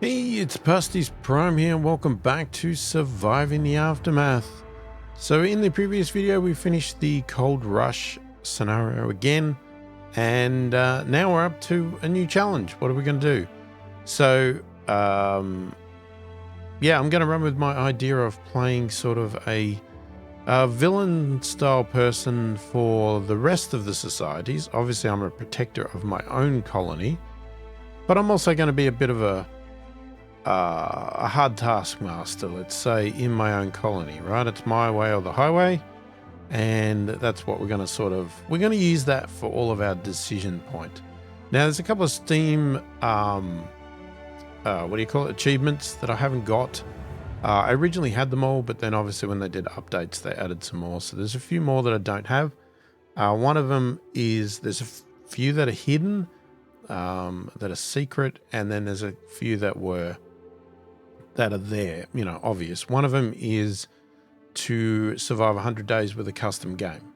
Hey, it's Pusty's Prime here, and welcome back to Surviving the Aftermath. So in the previous video, we finished the Cold Rush scenario again, and now we're up to a new challenge. What are we going to do? So, yeah, I'm going to run with my idea of playing sort of a villain-style person for the rest of the societies. Obviously, I'm a protector of my own colony, but I'm also going to be a bit of a hard taskmaster, let's say, in my own colony, right? It's my way or the highway, and that's what we're going to use that for all of our decision point. Now, there's a couple of Steam, achievements that I haven't got. I originally had them all, but then obviously when they did updates, they added some more. So there's a few more that I don't have. One of them is, there's a few that are hidden, that are secret, and then there's a few that are there, obvious. One of them is to survive 100 days with a custom game.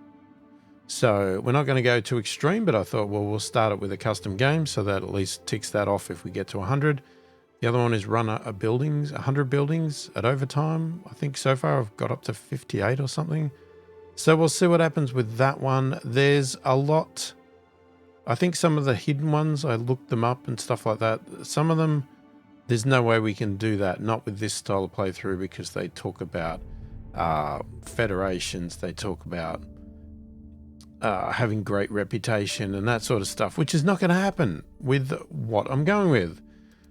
So we're not going to go too extreme, but I thought, well, we'll start it with a custom game so that at least ticks that off if we get to 100. The other one is run 100 buildings at overtime. I think so far I've got up to 58 or something. So we'll see what happens with that one. There's a lot. I think some of the hidden ones, I looked them up and stuff like that. Some of them, there's no way we can do that, not with this style of playthrough, because they talk about federations, they talk about having great reputation and that sort of stuff, which is not going to happen with what I'm going with.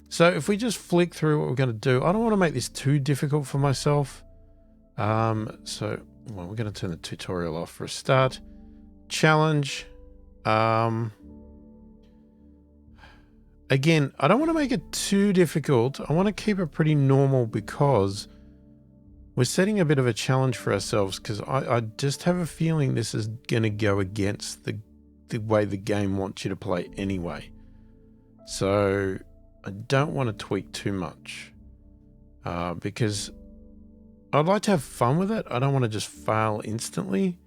So if we just flick through what we're going to do, I don't want to make this too difficult for myself. We're going to turn the tutorial off for a start. Challenge. Again, I don't want to make it too difficult. I want to keep it pretty normal because we're setting a bit of a challenge for ourselves, because I just have a feeling this is going to go against the way the game wants you to play anyway. So I don't want to tweak too much because I'd like to have fun with it. I don't want to just fail instantly,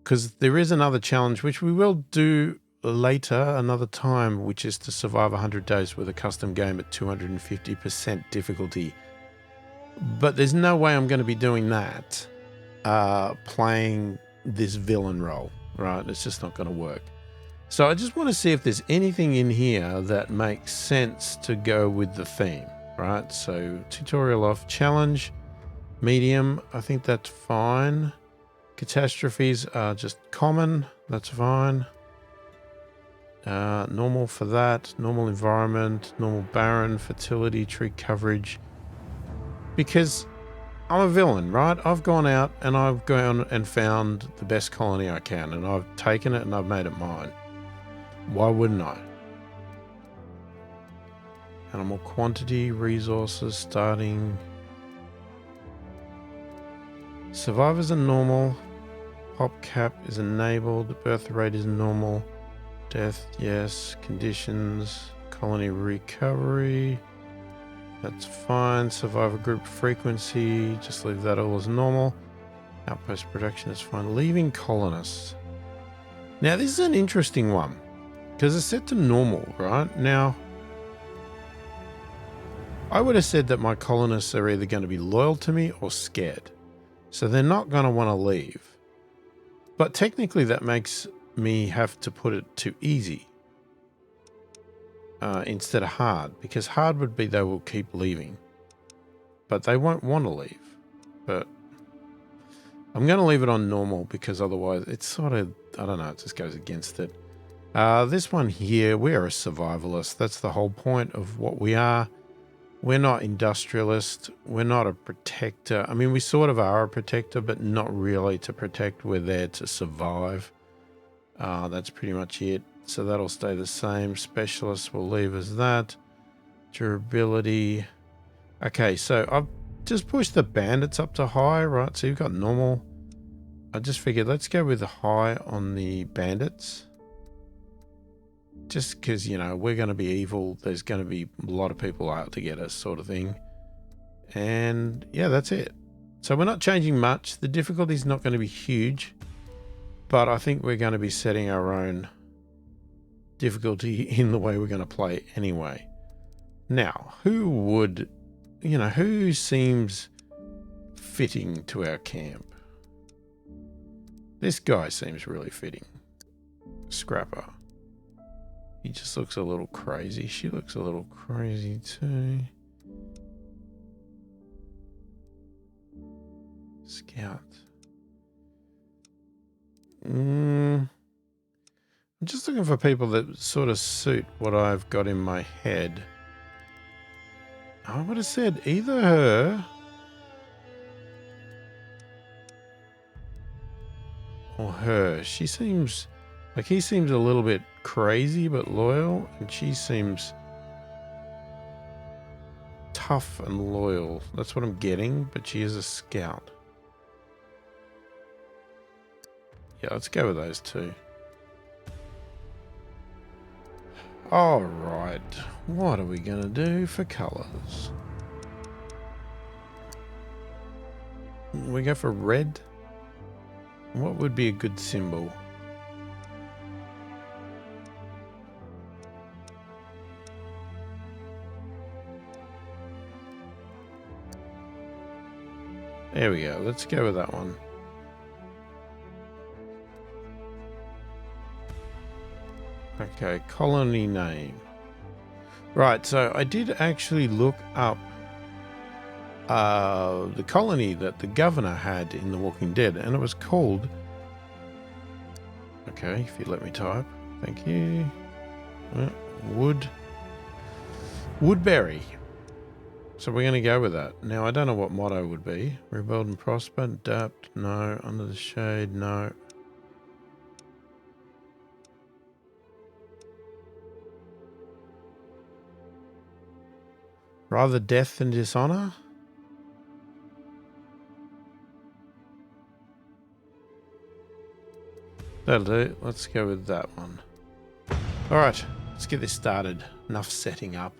because there is another challenge, which we will do later another time, which is to survive 100 days with a custom game at 250% difficulty. But there's no way I'm going to be doing that playing this villain role, right? It's just not going to work. So I just want to see if there's anything in here that makes sense to go with the theme, right? So tutorial off, challenge, medium, I think that's fine. Catastrophes are just common, that's fine. Normal for that, normal environment, normal barren, fertility, tree coverage. Because I'm a villain, right? I've gone out and I've gone and found the best colony I can, and I've taken it and I've made it mine. Why wouldn't I? Animal quantity, resources, starting. Survivors are normal. Pop cap is enabled. Birth rate is normal. Death, yes. Conditions, colony recovery. That's fine. Survivor group frequency, just leave that all as normal. Outpost production is fine. Leaving colonists. Now, this is an interesting one, because it's set to normal, right? Now, I would have said that my colonists are either going to be loyal to me or scared. So they're not going to want to leave. But technically that makes me have to put it to easy instead of hard, because hard would be they will keep leaving, but they won't want to leave. But I'm going to leave it on normal, because otherwise it's sort of, I don't know, it just goes against it. This one here, we are a survivalist. That's the whole point of what we are. We're not industrialist. We're not a protector. I mean, we sort of are a protector, but not really to protect. We're there to survive. That's pretty much it. So that'll stay the same. Specialist will leave as that. Durability. Okay, so I've just pushed the bandits up to high, right? So you've got normal. I just figured let's go with the high on the bandits. Just because, we're going to be evil. There's going to be a lot of people out to get us, sort of thing. And yeah, that's it. So we're not changing much. The difficulty is not going to be huge, but I think we're going to be setting our own difficulty in the way we're going to play anyway. Now, who would, who seems fitting to our camp? This guy seems really fitting. Scrapper. He just looks a little crazy. She looks a little crazy too. Scout. I'm just looking for people that sort of suit what I've got in my head. I would have said either her or her. She seems like he seems a little bit crazy but loyal, and she seems tough and loyal. That's what I'm getting, but she is a scout. Yeah, let's go with those two. All right, what are we gonna do for colors? We go for red. What would be a good symbol? There we go. Let's go with that one. Okay, colony name. Right, so I did actually look up the colony that the governor had in The Walking Dead, and it was called... Okay, if you let me type. Thank you. Woodbury. So we're going to go with that. Now, I don't know what motto would be. Rebuild and prosper, adapt, no. Under the shade, no. Rather death than dishonor? That'll do. Let's go with that one. All right, let's get this started. Enough setting up.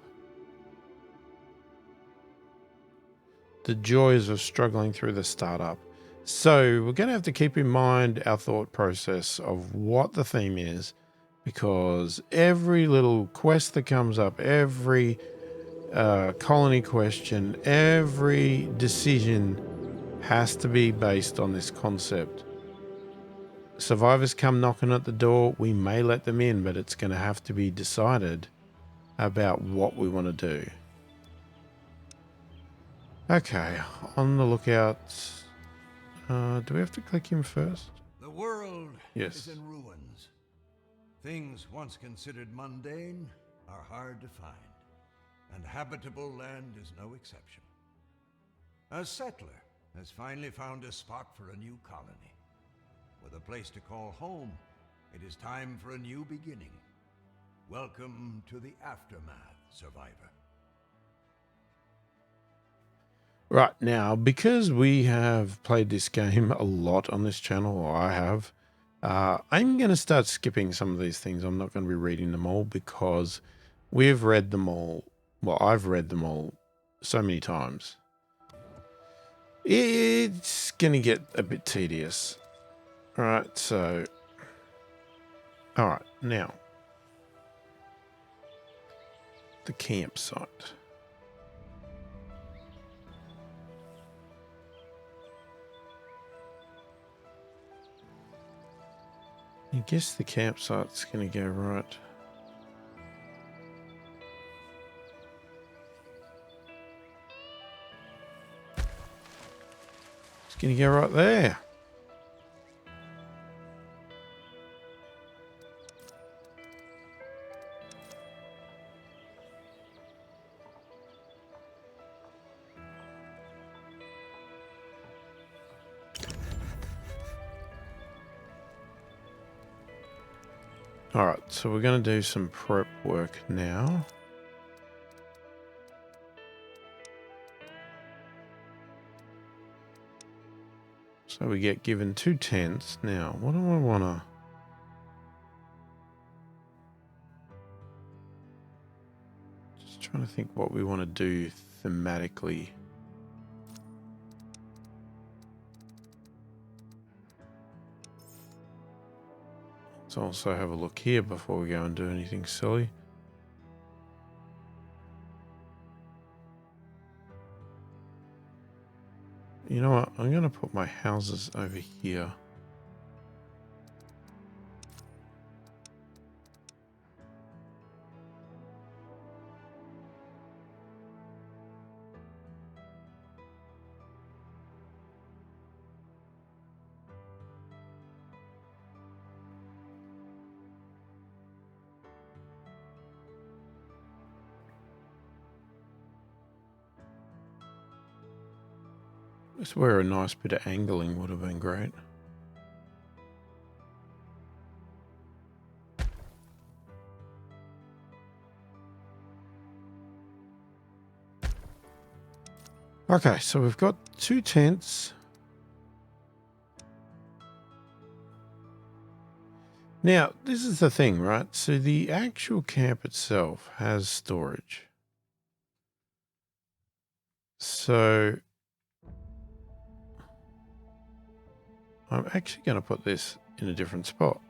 The joys of struggling through the startup. So we're going to have to keep in mind our thought process of what the theme is, because every little quest that comes up, every colony question, every decision has to be based on this concept. Survivors come knocking at the door, we may let them in, but it's going to have to be decided about what we want to do. Okay, on the lookout. Do we have to click him first? The world Yes. is in ruins. Things once considered mundane are hard to find, and habitable land is no exception. A settler has finally found a spot for a new colony. With a place to call home, it is time for a new beginning. Welcome to the aftermath, survivor. Right, now, because we have played this game a lot on this channel, or I have, I'm going to start skipping some of these things. I'm not going to be reading them all because we've read them all. Well, I've read them all so many times. It's going to get a bit tedious. All right, so... All right, now. The campsite. I guess the campsite's going to go right. It's going to go right there. All right, so we're going to do some prep work now. So we get given 2 tents. Now, what do I want to... Just trying to think what we want to do thematically. Let's also have a look here before we go and do anything silly. You know what? I'm going to put my houses over here. That's where a nice bit of angling would have been great. Okay, so we've got 2 tents. Now, this is the thing, right? So the actual camp itself has storage. So I'm actually going to put this in a different spot.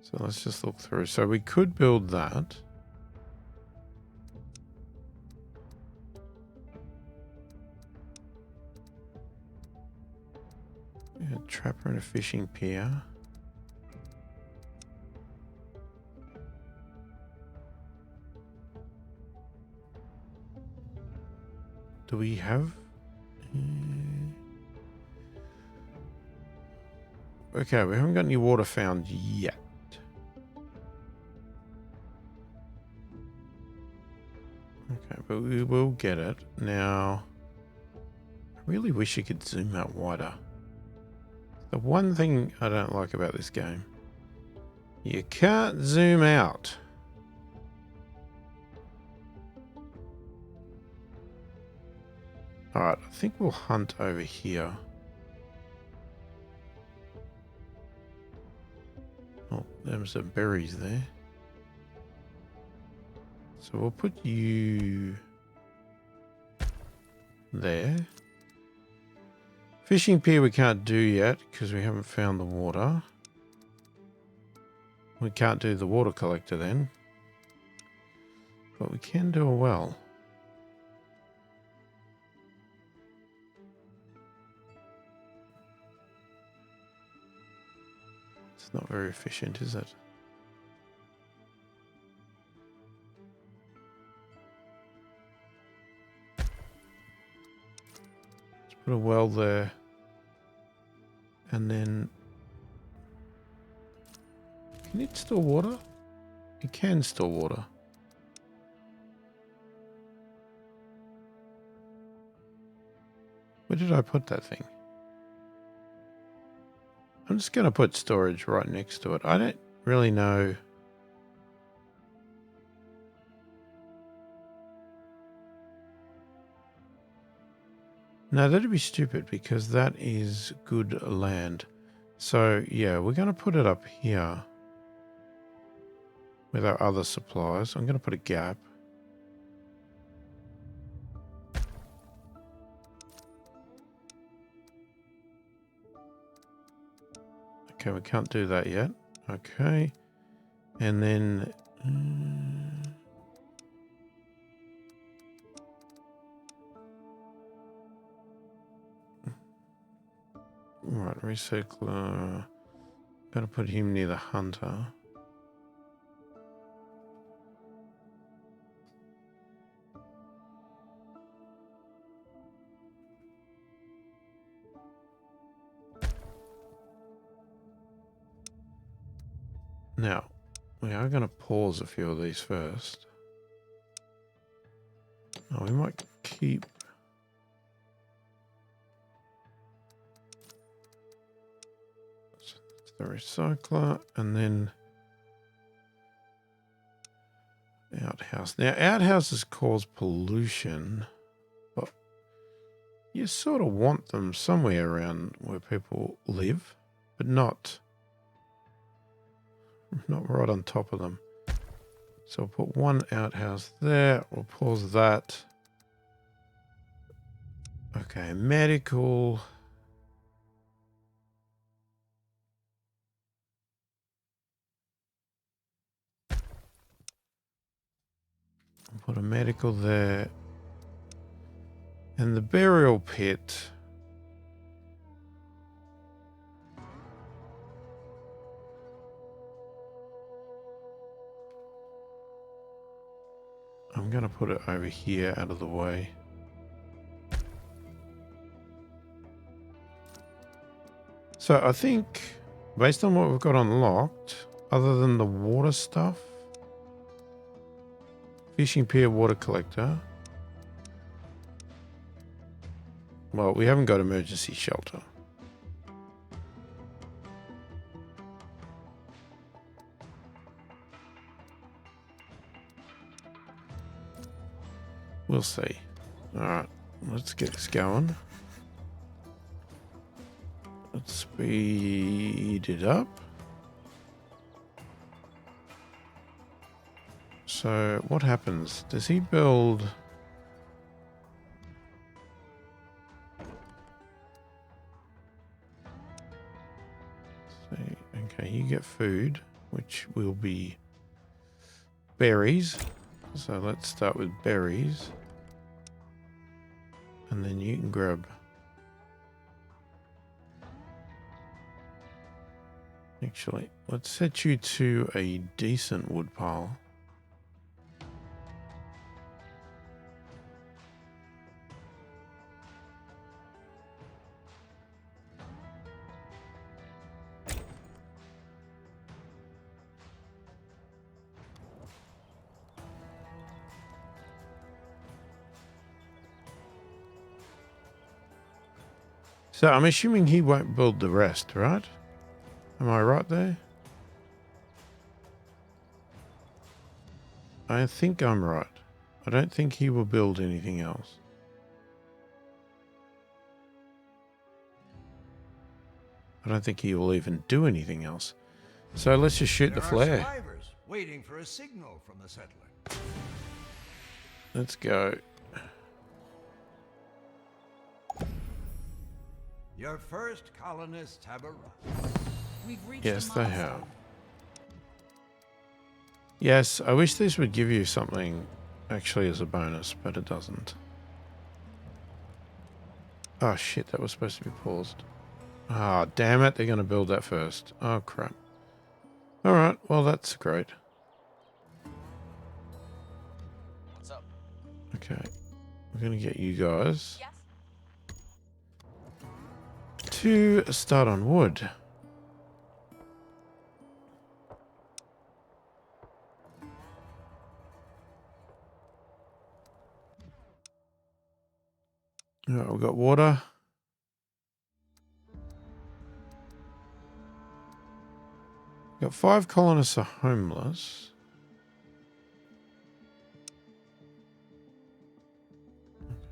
So let's just look through. So we could build that. A trapper and a fishing pier. Do we have... Okay, we haven't got any water found yet. Okay, but we will get it. Now, I really wish you could zoom out wider. The one thing I don't like about this game, you can't zoom out. Alright, I think we'll hunt over here. Oh, there's some berries there. So we'll put you there. Fishing pier we can't do yet because we haven't found the water. We can't do the water collector then. But we can do a well. It's not very efficient, is it? Let's put a well there. And then... Can it store water? It can store water. Where did I put that thing? I'm just going to put storage right next to it. I don't really know. No, that'd be stupid because that is good land. So, yeah, we're going to put it up here with our other supplies. I'm going to put a gap. Okay, we can't do that yet. Okay. And then... right, recycler. Gotta put him near the hunter. Now, we are going to pause a few of these first. Oh, we might keep... the recycler, and then outhouse. Now, outhouses cause pollution, but you sort of want them somewhere around where people live, but not right on top of them. So we'll put one outhouse there. We'll pause that. Okay, medical. Put a medical there. And the burial pit. I'm going to put it over here out of the way. So I think, based on what we've got unlocked, other than the water stuff, fishing pier, water collector. Well, we haven't got emergency shelter. We'll see. Alright, let's get this going. Let's speed it up. So, what happens? Does he build... Okay, you get food, which will be berries. So let's start with berries. And then you can grab... Actually, let's set you to a decent wood pile. So I'm assuming he won't build the rest, right? Am I right there? I think I'm right. I don't think he will build anything else. I don't think he will even do anything else. So let's just shoot the flare. Survivors waiting for a signal from the settler. Let's go. Your first colonists have arrived. We've reached Yes, a they milestone. have. Yes, I wish this would give you something actually as a bonus, but it doesn't. Oh shit, that was supposed to be paused. Ah, damn it, they're going to build that first. Oh crap. Alright, well that's great. What's up? Okay, we're going to get you guys Yes. to start on wood. Alright, we've got water. Got 5 colonists are homeless.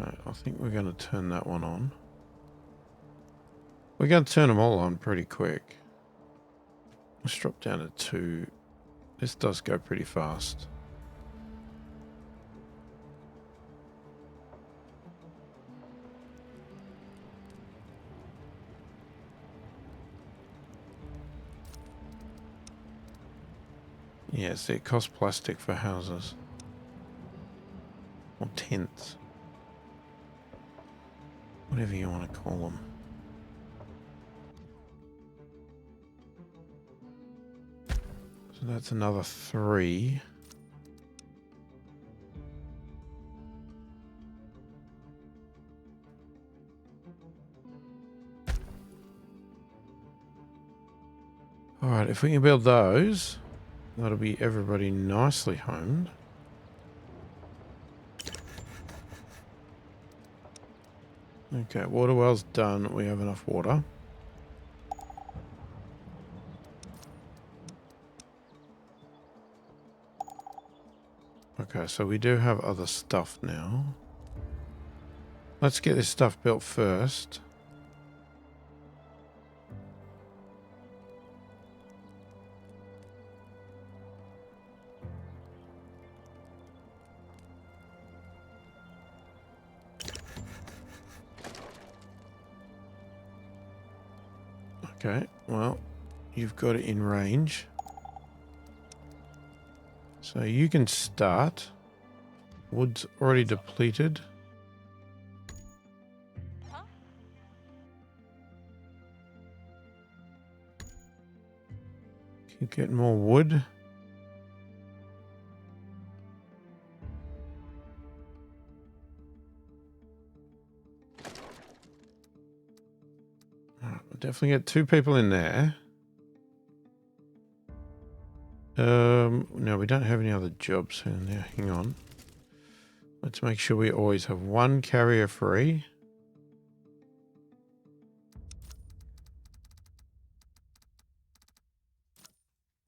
Okay, I think we're going to turn that one on. We're going to turn them all on pretty quick. Let's drop down to 2. This does go pretty fast. Yes, it costs plastic for houses. Or tents. Whatever you want to call them. So that's another 3. Alright, if we can build those, that'll be everybody nicely homed. Okay, water well's done. We have enough water. Okay, so we do have other stuff now. Let's get this stuff built first. Okay, well, you've got it in range. So you can start. Wood's already depleted. Huh? Keep getting more wood. Alright, we'll definitely get 2 people in there. No, we don't have any other jobs in there. Hang on. Let's make sure we always have 1 carrier free.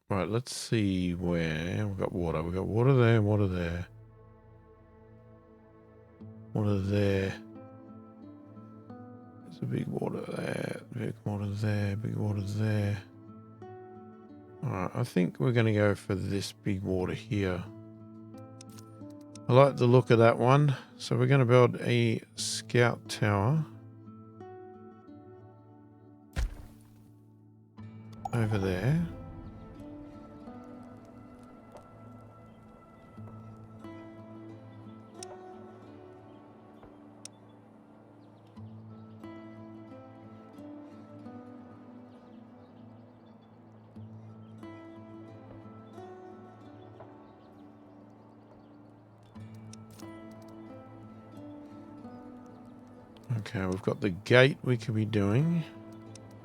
Right, let's see where we've got water. We've got water there, water there. Water there. There's a big water there, big water there, big water there. Alright, I think we're going to go for this big water here. I like the look of that one. So we're going to build a scout tower over there. Okay, we've got the gate we could be doing.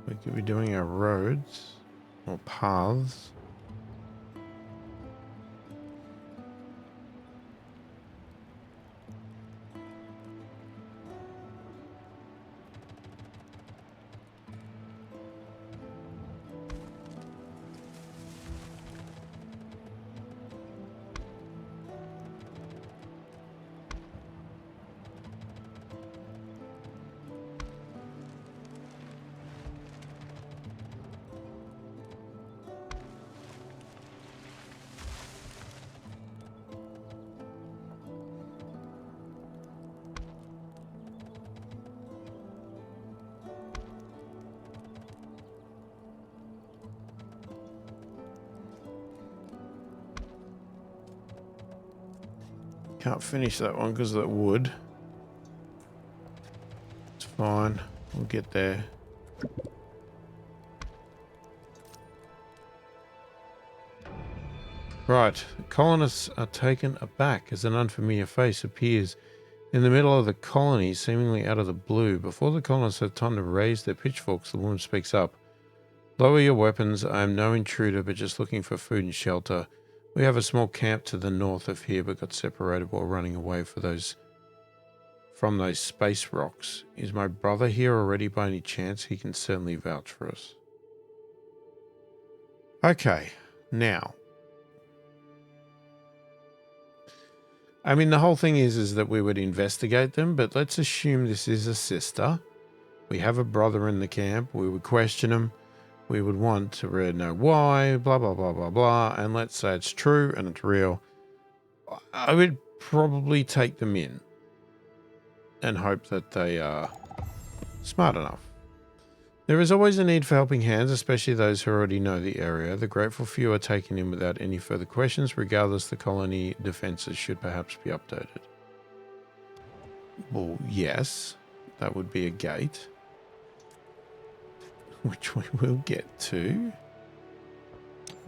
We could be doing our roads or paths. Can't finish that one because of that wood. It's fine. We'll get there. Right. The colonists are taken aback as an unfamiliar face appears in the middle of the colony, seemingly out of the blue. Before the colonists have time to raise their pitchforks, the woman speaks up. Lower your weapons. I am no intruder, but just looking for food and shelter. We have a small camp to the north of here, but got separated while running away from those space rocks. Is my brother here already by any chance? He can certainly vouch for us. Okay, now. I mean, the whole thing is that we would investigate them, but let's assume this is a sister. We have a brother in the camp. We would question him. We would want to really know why, blah, blah, blah, blah, blah. And let's say it's true and it's real. I would probably take them in and hope that they are smart enough. There is always a need for helping hands, especially those who already know the area. The grateful few are taken in without any further questions. Regardless, the colony defenses should perhaps be updated. Well, yes, that would be a gate, which we will get to.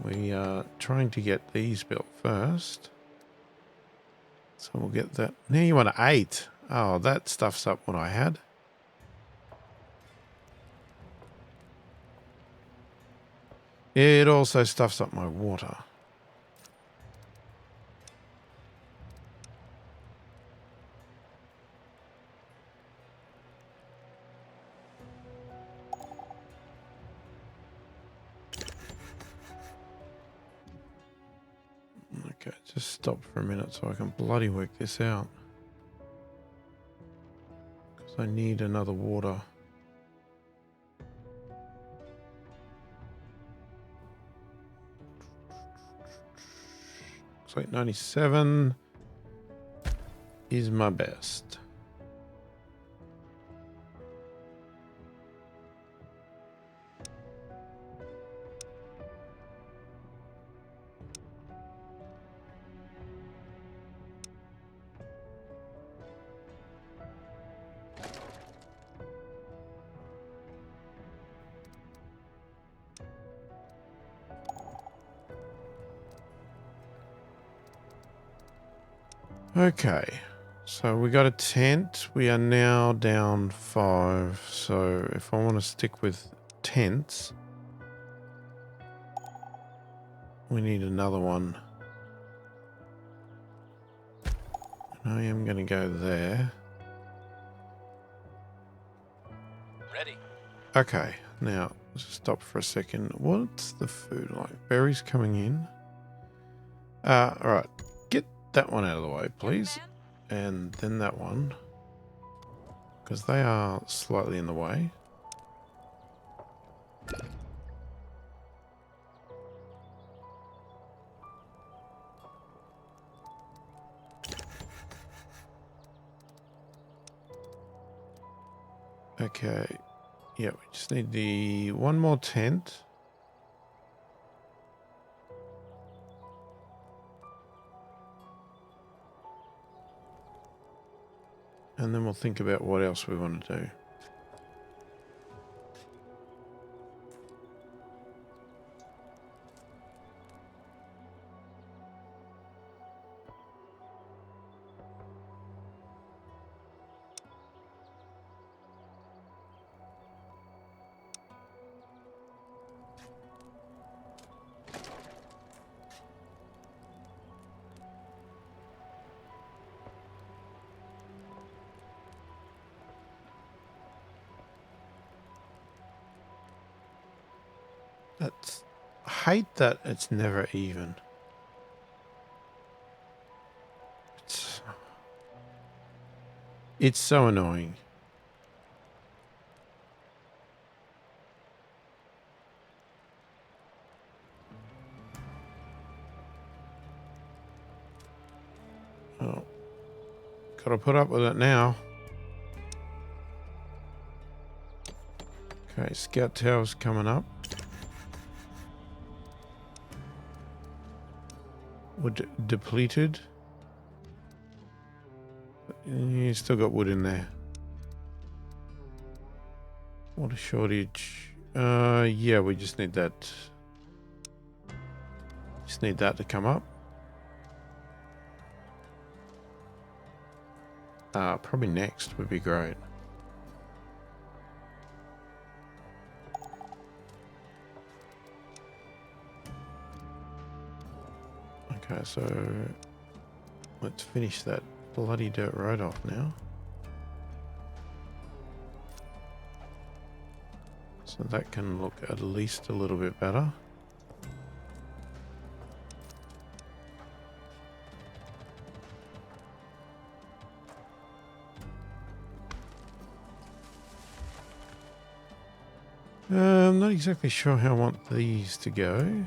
We are trying to get these built first. So we'll get that. Now you want 8. Oh, that stuffs up what I had. It also stuffs up my water. Okay, just stop for a minute so I can bloody work this out. Because I need another water. Looks like 97 is my best. Okay. So we got a tent. We are now down 5. So if I want to stick with tents, we need another one. I am going to go there. Ready. Okay, now let's just stop for a second. What's the food like? Berries coming in. Alright. Get that one out of the way, please. And then that one. Because they are slightly in the way. Okay. Yeah, we just need the one more tent. And then we'll think about what else we want to do. That's... I hate that it's never even. It's so annoying. Oh. Gotta put up with it now. Okay, scout tower's coming up. Wood depleted. You still got wood in there. What a shortage. Yeah, we just need that. Just need that to come up. Probably next would be great. Okay, so let's finish that bloody dirt road off now. So that can look at least a little bit better. I'm not exactly sure how I want these to go.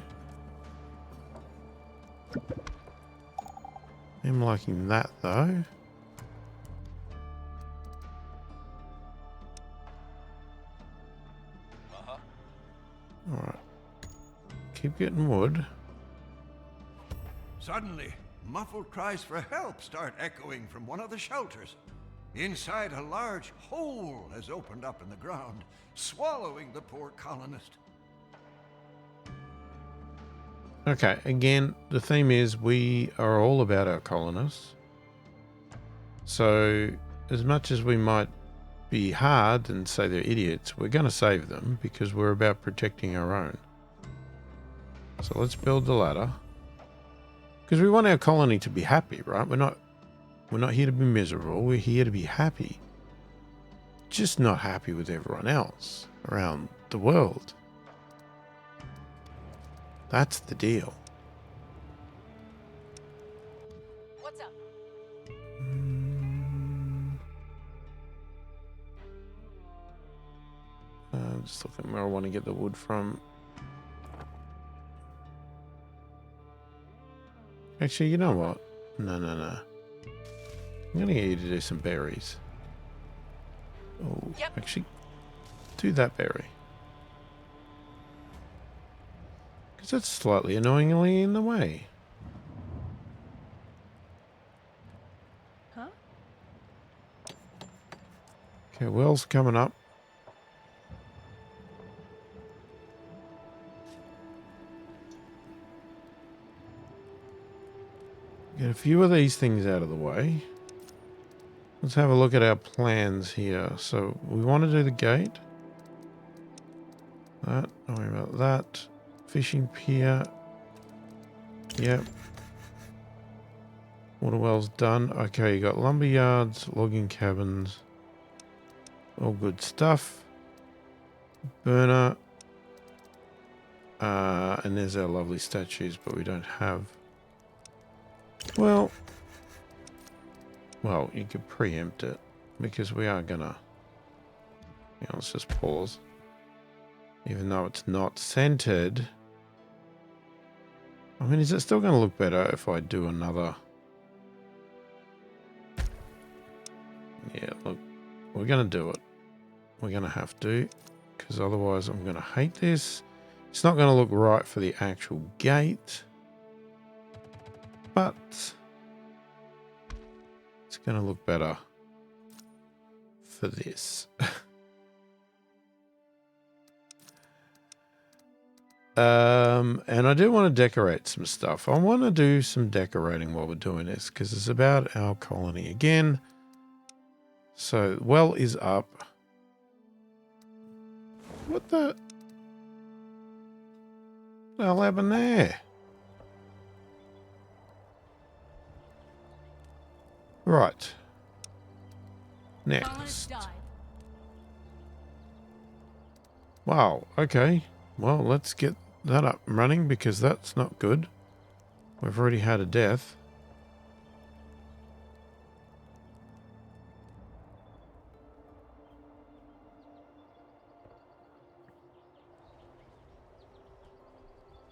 I'm liking that though. Alright. Keep getting wood. Suddenly, muffled cries for help start echoing from one of the shelters. Inside, a large hole has opened up in the ground, swallowing the poor colonist. Okay, again, the theme is we are all about our colonists. So, as much as we might be hard and say they're idiots, we're going to save them because we're about protecting our own. So let's build the ladder. Because we want our colony to be happy, right? We're not here to be miserable. We're here to be happy. Just not happy with everyone else around the world. That's the deal. What's up? Just looking where I want to get the wood from. Actually, you know what? No. I'm going to get you to do some berries. Oh, Yep. Actually, do that berry. Because that's slightly annoyingly in the way. Huh? Okay, well's coming up. Get a few of these things out of the way. Let's have a look at our plans here. So we want to do the gate. That, don't worry about that. Fishing pier. Yep. Water well's done. Okay, you got lumber yards, logging cabins. All good stuff. Burner. And there's our lovely statues, but we don't have... Well, you could preempt it because we are gonna... let's just pause. Even though it's not centered. I mean, is it still going to look better if I do another... Yeah, look, we're going to do it. We're going to have to, because otherwise I'm going to hate this. It's not going to look right for the actual gate, but it's going to look better for this. And I do want to decorate some stuff. I want to do some decorating while we're doing this because it's about our colony again. So, well is up. What the hell happened there? Right. Next. Wow, okay. Well, let's get that up and running because that's not good. We've already had a death.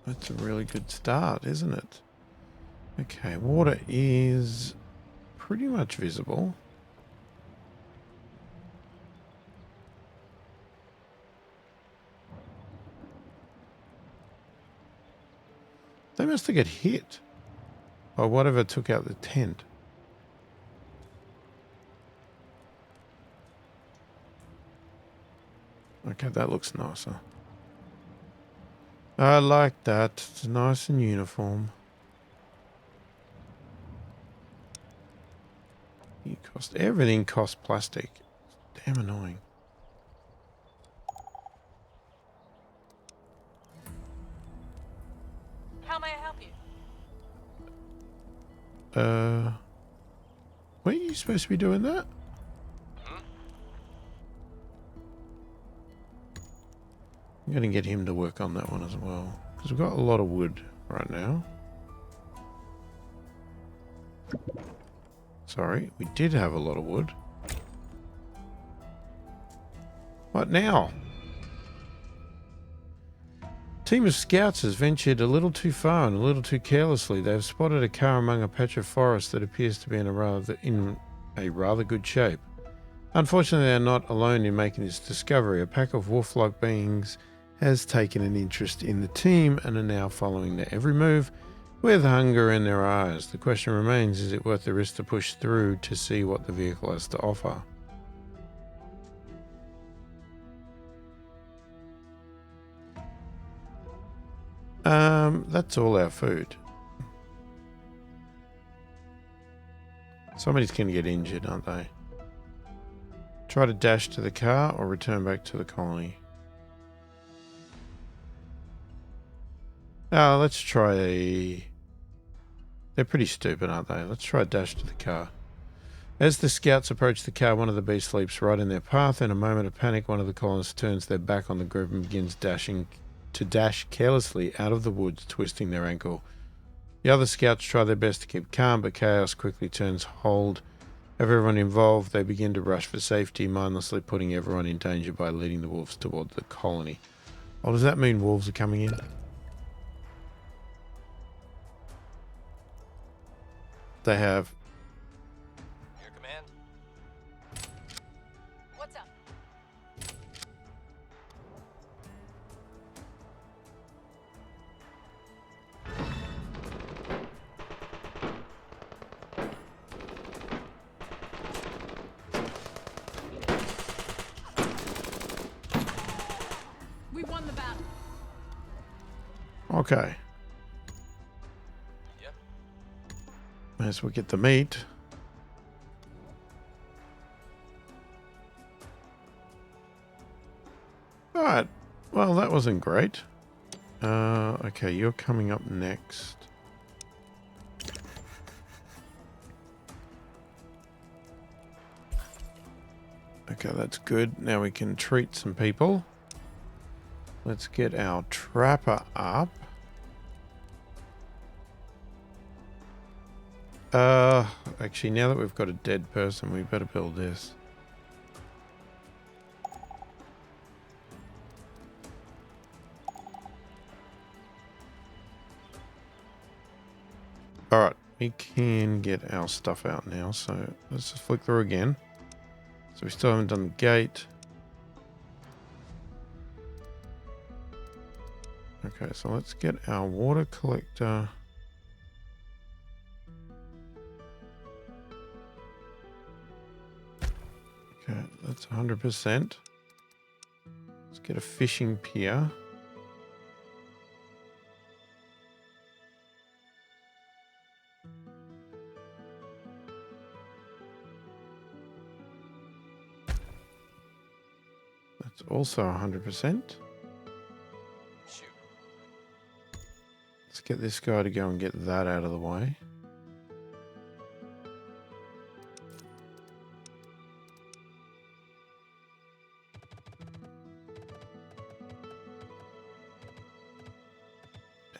That's a really good start, isn't it? Okay, water is pretty much visible. They must have got hit by whatever took out the tent. Okay, that looks nicer. I like that. It's nice and uniform. Everything costs plastic. It's damn annoying. How may I help you? Were you supposed to be doing that? I'm going to get him to work on that one as well. Because we've got a lot of wood right now. Sorry, we did have a lot of wood. What now? Team of scouts has ventured a little too far and a little too carelessly. They have spotted a car among a patch of forest that appears to be in a rather good shape. Unfortunately, they are not alone in making this discovery. A pack of wolf-like beings has taken an interest in the team and are now following their every move with hunger in their eyes. The question remains, is it worth the risk to push through to see what the vehicle has to offer? That's all our food. Somebody's going to get injured, aren't they? Try to dash to the car or return back to the colony. Let's try... They're pretty stupid, aren't they? Let's try a dash to the car. As the scouts approach the car, one of the beasts leaps right in their path. In a moment of panic, one of the colonists turns their back on the group and begins to dash carelessly out of the woods, twisting their ankle. The other scouts try their best to keep calm, but chaos quickly turns hold of everyone involved. They begin to rush for safety, mindlessly putting everyone in danger by leading the wolves toward the colony. Oh, does that mean wolves are coming in? They have. Your command. What's up? We won the battle. Okay. Yep. Might as well get the meat. Alright. Well, that wasn't great. Okay, you're coming up next. Okay, that's good. Now we can treat some people. Let's get our trapper up. Actually, now that we've got a dead person, we better build this. Alright, we can get our stuff out now, so let's just flick through again. So we still haven't done the gate. Okay, so let's get our water collector. Okay, that's 100%. Let's get a fishing pier. That's also 100%. Shoot. Let's get this guy to go and get that out of the way.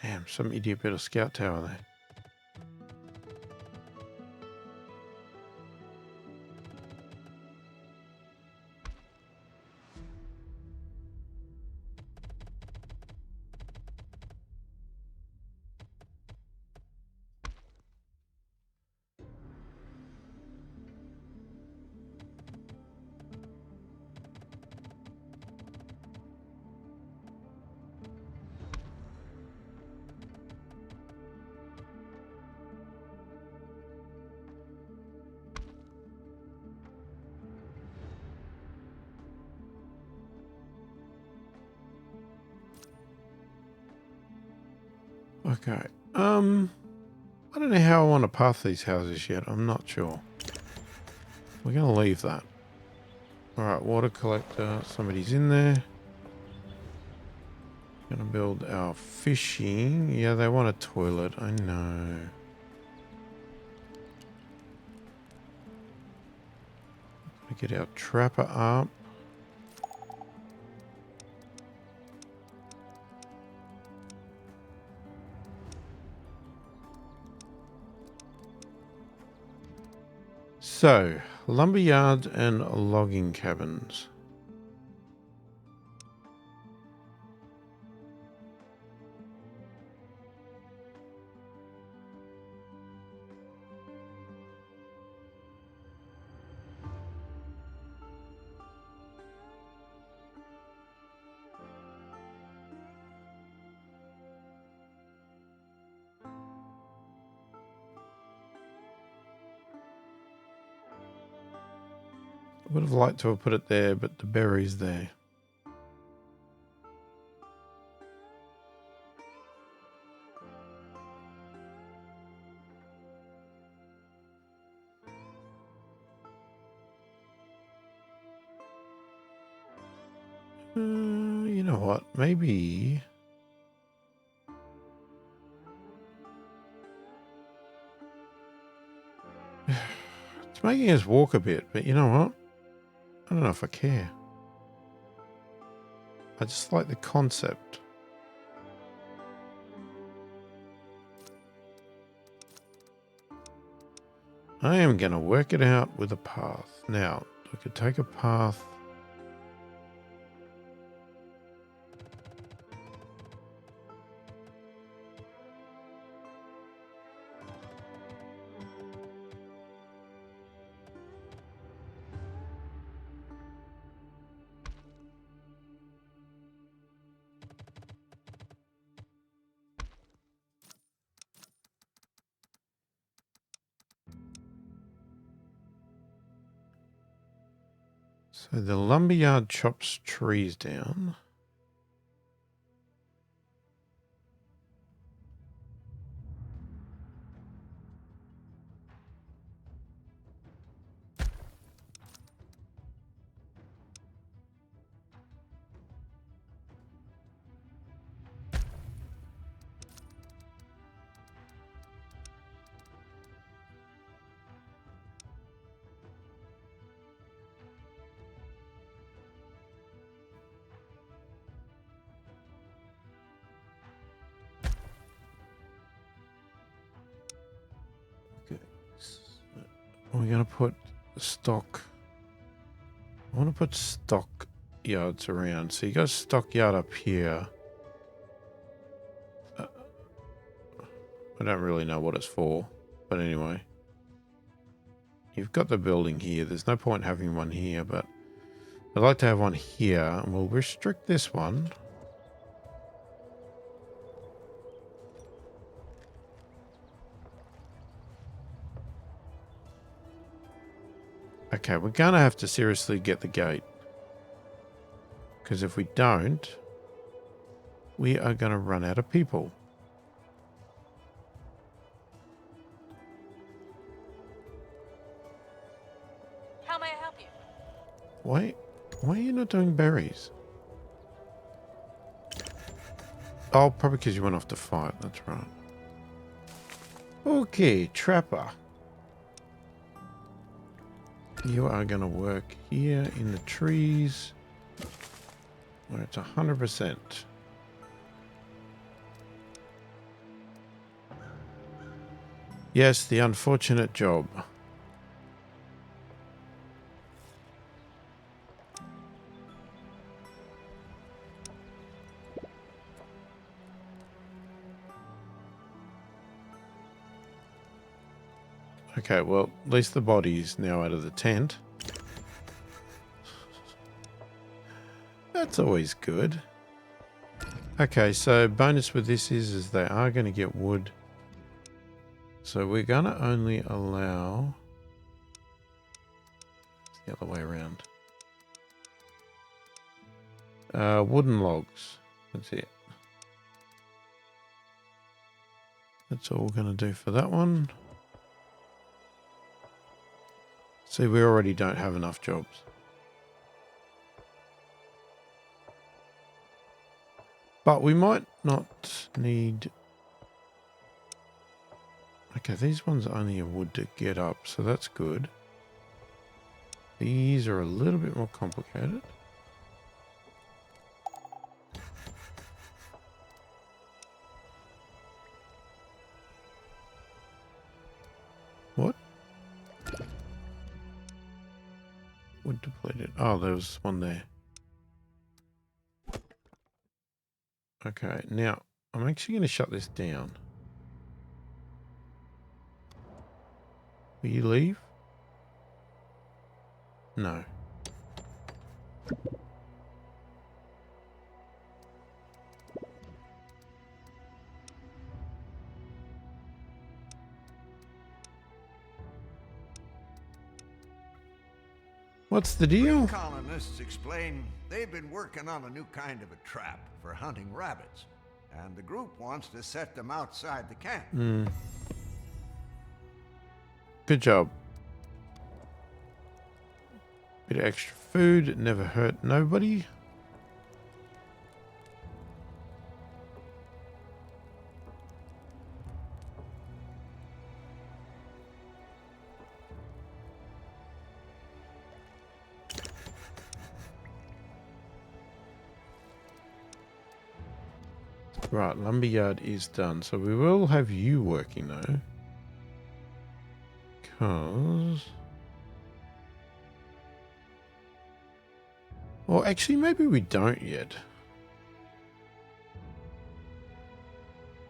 Damn, some idiot built a scout tower there. Okay. I don't know how I want to path these houses yet. I'm not sure. We're going to leave that. Alright, water collector. Somebody's in there. Gonna build our fishing. Yeah, they want a toilet. I know. Gonna get our trapper up. So, lumberyards and logging cabins. I would have liked to have put it there, but the berry's there. You know what? Maybe... It's making us walk a bit, but you know what? I don't know if I care. I just like the concept. I am going to work it out with a path. Now, we could take a path. So the lumberyard chops trees down. We're going to put stock. I want to put stock yards around. So you got a stockyard up here. I don't really know what it's for, but anyway. You've got the building here. There's no point having one here, but I'd like to have one here, and we'll restrict this one. Okay, we're going to have to seriously get the gate. Because if we don't, we are going to run out of people. How may I help you? Why are you not doing berries? Oh, probably because you went off to fight. That's right. Okay, Trapper. You are going to work here in the trees where it's 100%. Yes, the unfortunate job. Okay, well, at least the body's now out of the tent. That's always good. Okay, so bonus with this is they are going to get wood. So we're going to only allow... It's the other way around. Wooden logs. That's it. That's all we're going to do for that one. See, we already don't have enough jobs. But we might not need... Okay, these ones only have wood to get up, so that's good. These are a little bit more complicated. What? Wood depleted. Oh, there was one there. Okay, now I'm actually going to shut this down. Will you leave? No. What's the deal? Colonists explain they've been working on a new kind of a trap for hunting rabbits, and the group wants to set them outside the camp. Good job. Bit of extra food, never hurt nobody. Right, lumberyard is done. So we will have you working though. Because... Well, actually, maybe we don't yet.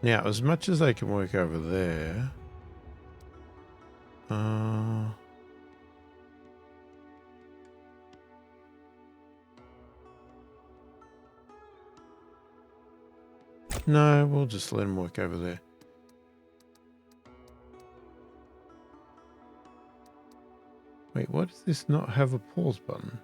Now, as much as they can work over there... No, we'll just let them work over there. Wait, why does this not have a pause button?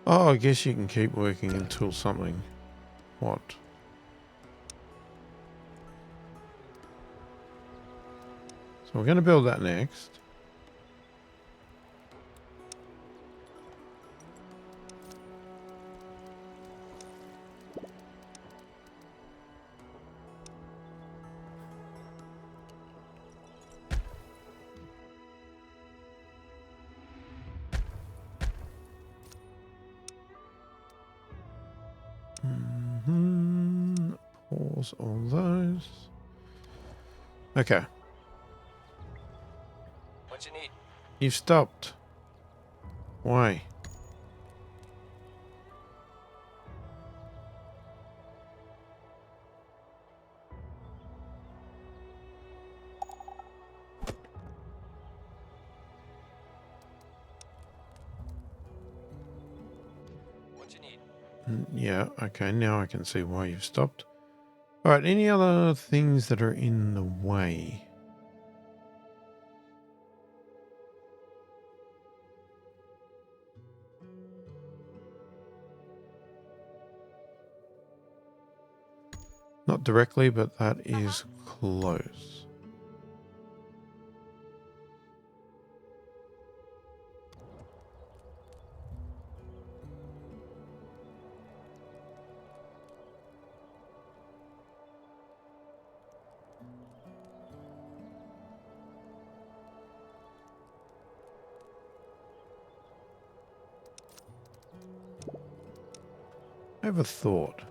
Oh, I guess you can keep working until something. What? So we're going to build that next. Pause all those. Okay. What you need? You've stopped. Why? What you need? Yeah, okay, now I can see why you've stopped. Alright, any other things that are in the way? Not directly, but that is close. I have a thought.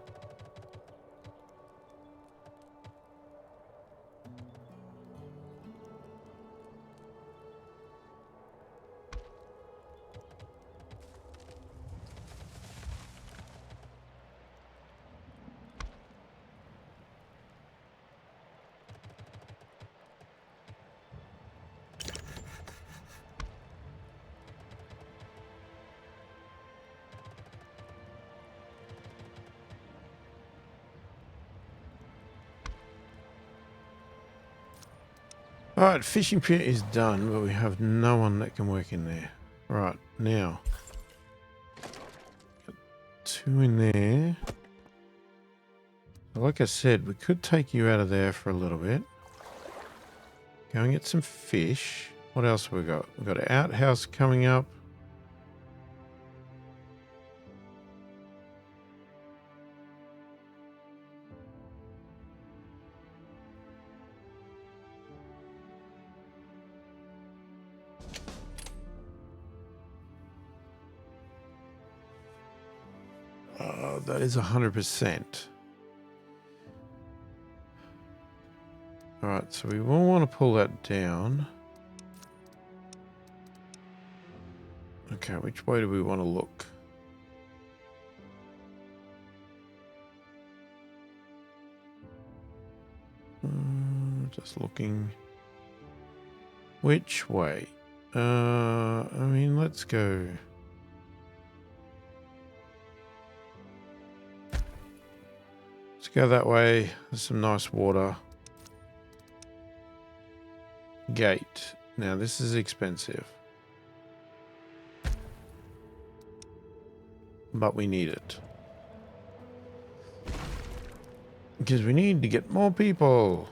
Alright, fishing pier is done, but we have no one that can work in there. Right, now. Got 2 in there. Like I said, we could take you out of there for a little bit. Go and get some fish. What else have we got? We've got an outhouse coming up. That is 100%. Alright, so we will want to pull that down. Okay, which way do we want to look? Just looking. Which way? I mean, let's go. Let's go that way. There's some nice water. Gate. Now, this is expensive. But we need it. Because we need to get more people.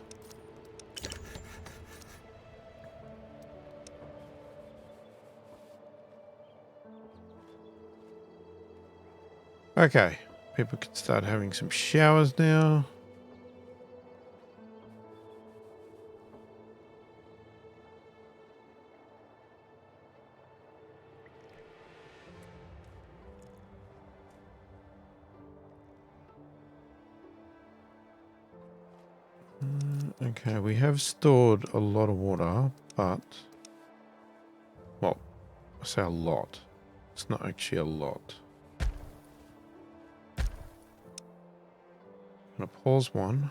Okay. People can start having some showers now. Okay, we have stored a lot of water, but... Well, I say a lot. It's not actually a lot. I'm going to pause one.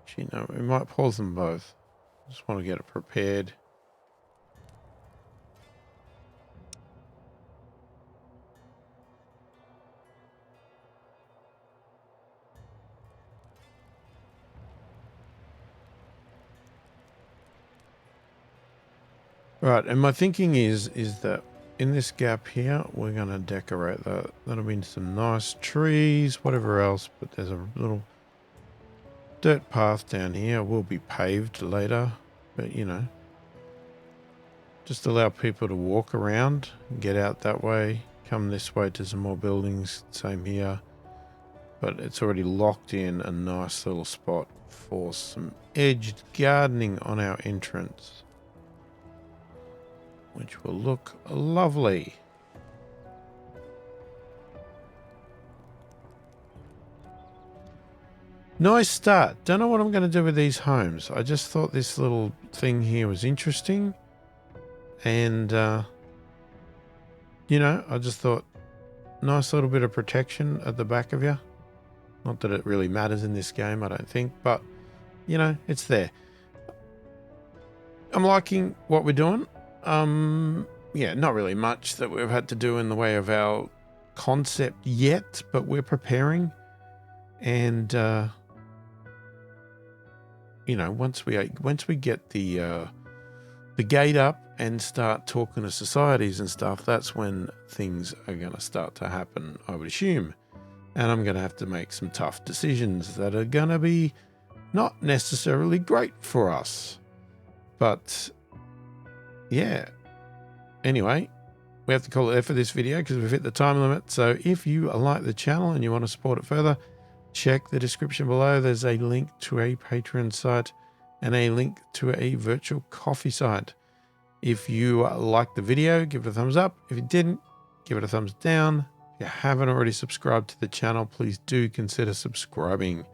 Actually, no, we might pause them both. Just want to get it prepared. Right, and my thinking is that in this gap here, we're going to decorate that. That'll be some nice trees, whatever else, but there's a little dirt path down here. Will be paved later, but you know, just allow people to walk around, get out that way, come this way to some more buildings, same here. But it's already locked in a nice little spot for some edged gardening on our entrance, which will look lovely. Nice start. Don't know what I'm going to do with these homes. I just thought this little thing here was interesting. And, you know, I just thought, nice little bit of protection at the back of you. Not that it really matters in this game, I don't think. But, you know, it's there. I'm liking what we're doing. Yeah, not really much that we've had to do in the way of our concept yet, but we're preparing. And, you know, once we get the gate up and start talking to societies and stuff, that's when things are going to start to happen, I would assume. And I'm going to have to make some tough decisions that are going to be not necessarily great for us. But, yeah. Anyway, we have to call it there for this video because we've hit the time limit. So if you like the channel and you want to support it further, check the description below. There's a link to a Patreon site and a link to a virtual coffee site. If you liked the video, give it a thumbs up. If you didn't, give it a thumbs down. If you haven't already subscribed to the channel, please do consider subscribing.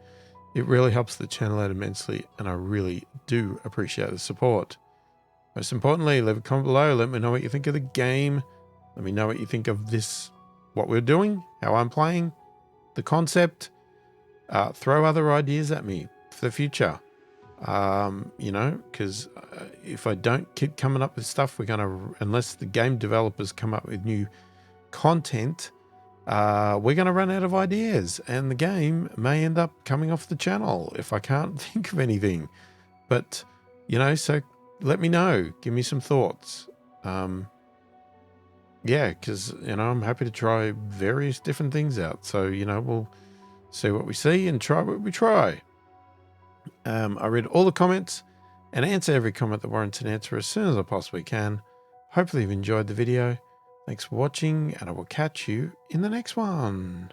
It really helps the channel out immensely, and I really do appreciate the support. Most importantly, leave a comment below. Let me know what you think of the game. Let me know what you think of this, what we're doing, how I'm playing, the concept. Throw other ideas at me for the future. You know, because if I don't keep coming up with stuff, we're going to, unless the game developers come up with new content, we're going to run out of ideas and the game may end up coming off the channel if I can't think of anything. But, you know, so let me know. Give me some thoughts. Yeah, because, you know, I'm happy to try various different things out. So, you know, we'll see what we see and try what we try. I read all the comments and answer every comment that warrants an answer as soon as I possibly can. Hopefully you've enjoyed the video. Thanks for watching, and I will catch you in the next one.